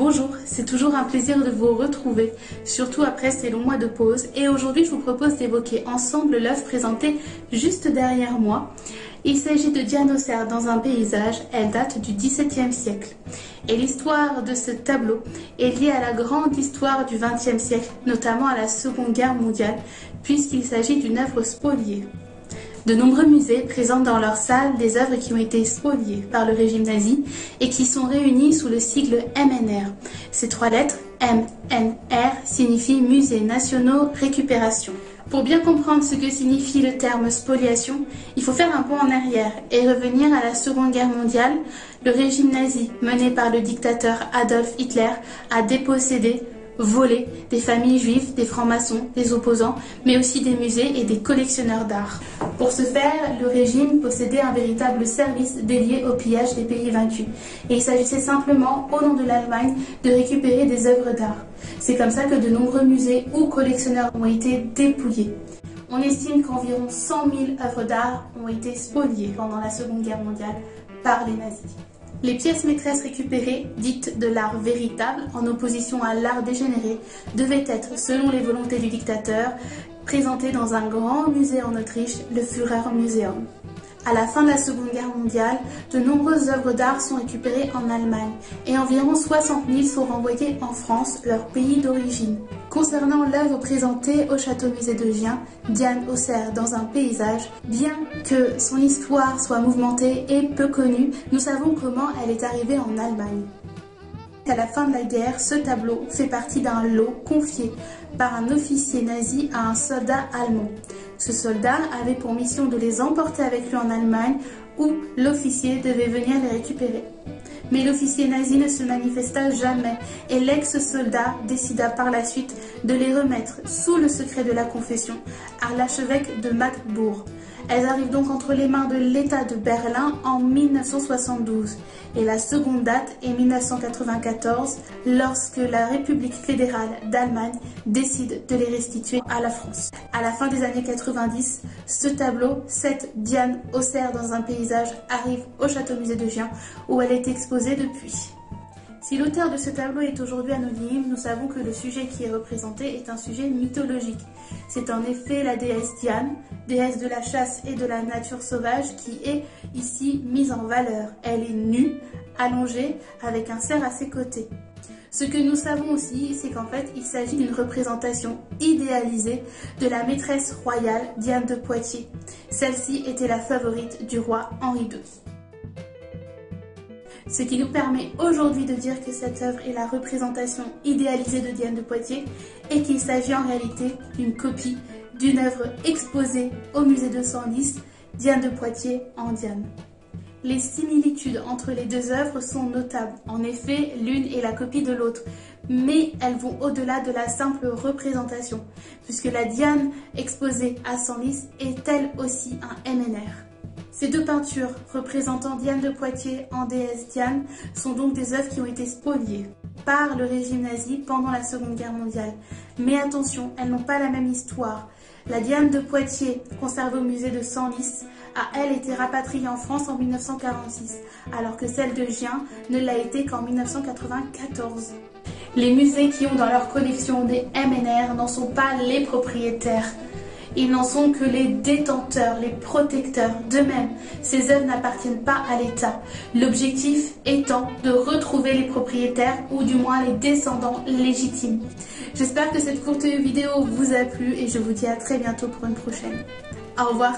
Bonjour, c'est toujours un plaisir de vous retrouver, surtout après ces longs mois de pause. Et aujourd'hui, je vous propose d'évoquer ensemble l'œuvre présentée juste derrière moi. Il s'agit de Diane Auxerre dans un paysage. Elle date du XVIIe siècle. Et l'histoire de ce tableau est liée à la grande histoire du XXe siècle, notamment à la Seconde Guerre mondiale, puisqu'il s'agit d'une œuvre spoliée. De nombreux musées présentent dans leurs salles des œuvres qui ont été spoliées par le régime nazi et qui sont réunies sous le sigle MNR. Ces trois lettres, MNR, signifient Musées Nationaux Récupération. Pour bien comprendre ce que signifie le terme spoliation, il faut faire un bond en arrière et revenir à la Seconde Guerre mondiale. Le régime nazi, mené par le dictateur Adolf Hitler, a dépossédé, volé des familles juives, des francs-maçons, des opposants, mais aussi des musées et des collectionneurs d'art. Pour ce faire, le régime possédait un véritable service dédié au pillage des pays vaincus. Et il s'agissait simplement, au nom de l'Allemagne, de récupérer des œuvres d'art. C'est comme ça que de nombreux musées ou collectionneurs ont été dépouillés. On estime qu'environ 100 000 œuvres d'art ont été spoliées pendant la Seconde Guerre mondiale par les nazis. Les pièces maîtresses récupérées, dites de l'art véritable, en opposition à l'art dégénéré, devaient être, selon les volontés du dictateur, présentées dans un grand musée en Autriche, le Führermuseum. À la fin de la Seconde Guerre mondiale, de nombreuses œuvres d'art sont récupérées en Allemagne et environ 60 000 sont renvoyées en France, leur pays d'origine. Concernant l'œuvre présentée au Château-Musée de Gien, Diane Auxerre dans un paysage, bien que son histoire soit mouvementée et peu connue, nous savons comment elle est arrivée en Allemagne. À la fin de la guerre, ce tableau fait partie d'un lot confié par un officier nazi à un soldat allemand. Ce soldat avait pour mission de les emporter avec lui en Allemagne où l'officier devait venir les récupérer. Mais l'officier nazi ne se manifesta jamais et l'ex-soldat décida par la suite de les remettre sous le secret de la confession à l'archevêque de Magdebourg. Elles arrivent donc entre les mains de l'État de Berlin en 1972 et la seconde date est 1994 lorsque la République fédérale d'Allemagne décide de les restituer à la France. À la fin des années 90, ce tableau, cette Diane Auxerre dans un paysage, arrive au Château-Musée de Gien où elle est exposée depuis. Si l'auteur de ce tableau est aujourd'hui anonyme, nous savons que le sujet qui est représenté est un sujet mythologique. C'est en effet la déesse Diane, déesse de la chasse et de la nature sauvage, qui est ici mise en valeur. Elle est nue, allongée, avec un cerf à ses côtés. Ce que nous savons aussi, c'est qu'en fait, il s'agit d'une représentation idéalisée de la maîtresse royale Diane de Poitiers. Celle-ci était la favorite du roi Henri II. Ce qui nous permet aujourd'hui de dire que cette œuvre est la représentation idéalisée de Diane de Poitiers et qu'il s'agit en réalité d'une copie d'une œuvre exposée au musée de Senlis, Diane de Poitiers en Diane. Les similitudes entre les deux œuvres sont notables. En effet, l'une est la copie de l'autre, mais elles vont au-delà de la simple représentation, puisque la Diane exposée à Senlis est elle aussi un MNR. Ces deux peintures représentant Diane de Poitiers en déesse Diane sont donc des œuvres qui ont été spoliées par le régime nazi pendant la Seconde Guerre mondiale. Mais attention, elles n'ont pas la même histoire. La Diane de Poitiers, conservée au musée de Senlis, a elle été rapatriée en France en 1946, alors que celle de Gien ne l'a été qu'en 1994. Les musées qui ont dans leur collection des MNR n'en sont pas les propriétaires. Ils n'en sont que les détenteurs, les protecteurs. De même, ces œuvres n'appartiennent pas à l'État. L'objectif étant de retrouver les propriétaires ou du moins les descendants légitimes. J'espère que cette courte vidéo vous a plu et je vous dis à très bientôt pour une prochaine. Au revoir.